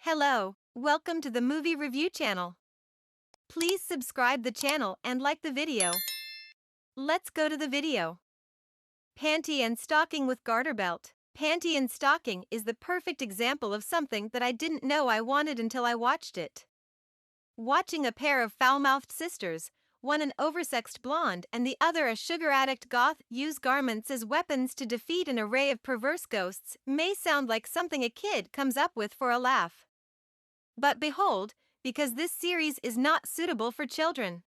Hello, welcome to the movie review channel. Please subscribe the channel and like the video. Let's go to the video. Panty and stocking with Garterbelt. Panty and stocking is the perfect example of something that I didn't know I wanted until I watched it. Watching a pair of foul-mouthed sisters, one an oversexed blonde and the other a sugar addict goth, use garments as weapons to defeat an array of perverse ghosts may sound like something a kid comes up with for a laugh. But behold, because this series is not suitable for children.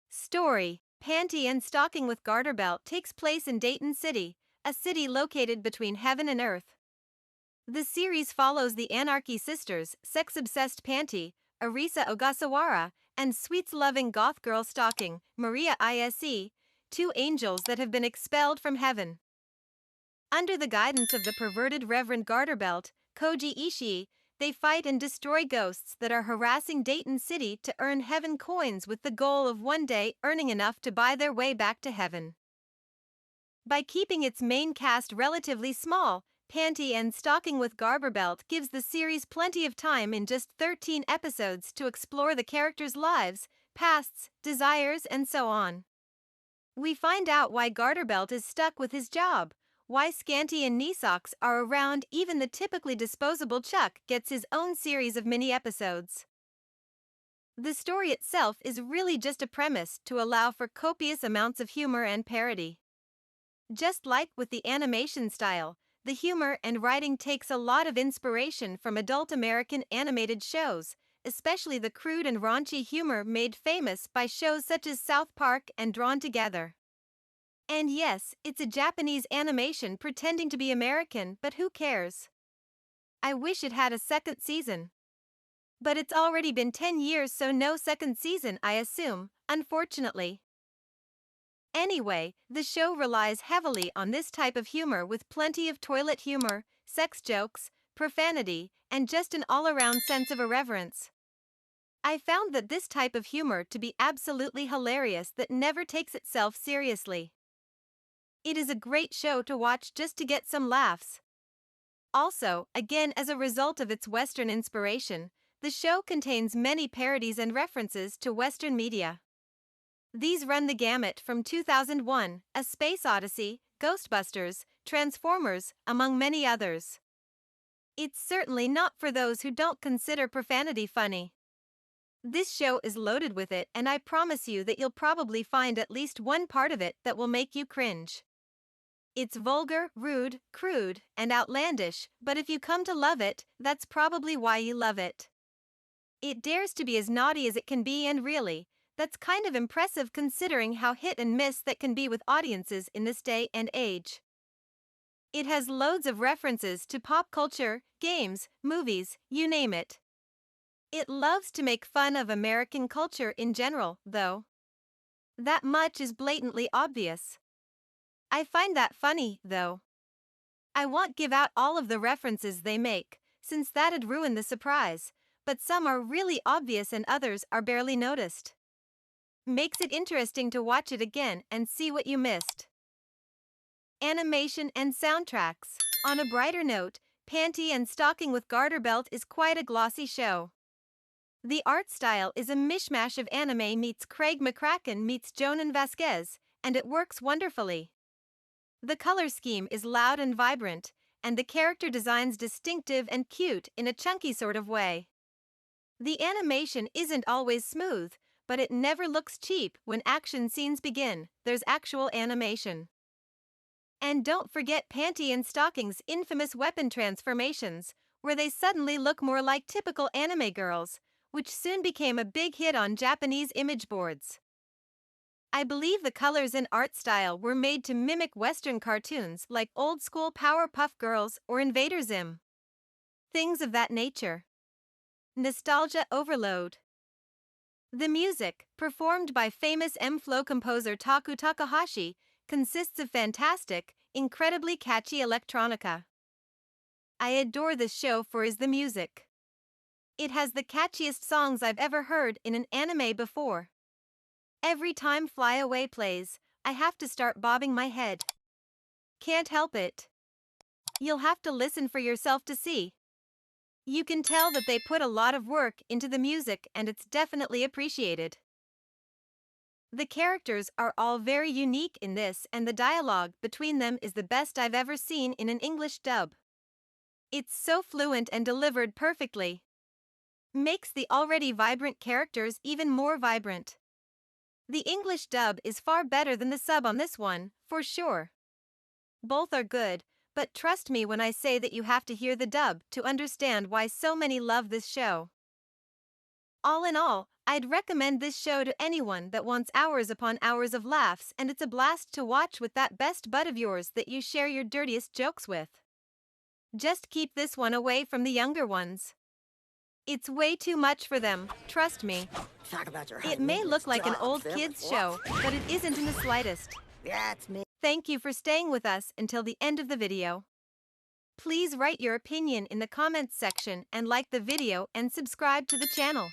Story: Panty and Stocking with Garterbelt takes place in Dayton City, a city located between heaven and earth. The series follows the Anarchy sisters, sex-obsessed Panty, Arisa Ogasawara, and sweets-loving goth girl Stocking, Maria Ise, two angels that have been expelled from heaven. Under the guidance of the perverted Reverend Garterbelt, Koji Ishii, they fight and destroy ghosts that are harassing Dayton City to earn heaven coins with the goal of one day earning enough to buy their way back to heaven. By keeping its main cast relatively small, Panty and Stocking with Garterbelt gives the series plenty of time in just 13 episodes to explore the characters' lives, pasts, desires, and so on. We find out why Garterbelt is stuck with his job, why Scanty and knee socks are around, even the typically disposable Chuck gets his own series of mini-episodes. The story itself is really just a premise to allow for copious amounts of humor and parody. Just like with the animation style, the humor and writing takes a lot of inspiration from adult American animated shows, especially the crude and raunchy humor made famous by shows such as South Park and Drawn Together. And yes, it's a Japanese animation pretending to be American, but who cares? I wish it had a second season. But it's already been 10 years, so no second season, I assume, unfortunately. Anyway, the show relies heavily on this type of humor with plenty of toilet humor, sex jokes, profanity, and just an all-around sense of irreverence. I found that this type of humor to be absolutely hilarious that never takes itself seriously. It is a great show to watch just to get some laughs. Also, again as a result of its Western inspiration, the show contains many parodies and references to Western media. These run the gamut from 2001, A Space Odyssey, Ghostbusters, Transformers, among many others. It's certainly not for those who don't consider profanity funny. This show is loaded with it, and I promise you that you'll probably find at least one part of it that will make you cringe. It's vulgar, rude, crude, and outlandish, but if you come to love it, that's probably why you love it. It dares to be as naughty as it can be, and really, that's kind of impressive considering how hit and miss that can be with audiences in this day and age. It has loads of references to pop culture, games, movies, you name it. It loves to make fun of American culture in general, though. That much is blatantly obvious. I find that funny, though. I won't give out all of the references they make, since that'd ruin the surprise, but some are really obvious and others are barely noticed. Makes it interesting to watch it again and see what you missed. Animation and soundtracks. On a brighter note, Panty and Stocking with Garterbelt is quite a glossy show. The art style is a mishmash of anime meets Craig McCracken meets Jonan Vasquez, and it works wonderfully. The color scheme is loud and vibrant, and the character designs distinctive and cute in a chunky sort of way. The animation isn't always smooth, but it never looks cheap. When action scenes begin, there's actual animation. And don't forget Panty and Stocking's infamous weapon transformations, where they suddenly look more like typical anime girls, which soon became a big hit on Japanese image boards. I believe the colors and art style were made to mimic Western cartoons like old-school Powerpuff Girls or Invader Zim. Things of that nature. Nostalgia overload. The music, performed by famous M-Flow composer Taku Takahashi, consists of fantastic, incredibly catchy electronica. I adore this show for is the music. It has the catchiest songs I've ever heard in an anime before. Every time Fly Away plays, I have to start bobbing my head. Can't help it. You'll have to listen for yourself to see. You can tell that they put a lot of work into the music and it's definitely appreciated. The characters are all very unique in this, and the dialogue between them is the best I've ever seen in an English dub. It's so fluent and delivered perfectly. Makes the already vibrant characters even more vibrant. The English dub is far better than the sub on this one, for sure. Both are good, but trust me when I say that you have to hear the dub to understand why so many love this show. All in all, I'd recommend this show to anyone that wants hours upon hours of laughs, and it's a blast to watch with that best bud of yours that you share your dirtiest jokes with. Just keep this one away from the younger ones. It's way too much for them, trust me. Talk about your It may look like an old kids show, but it isn't in the slightest. That's me. Thank you for staying with us until the end of the video. Please write your opinion in the comments section and like the video and subscribe to the channel.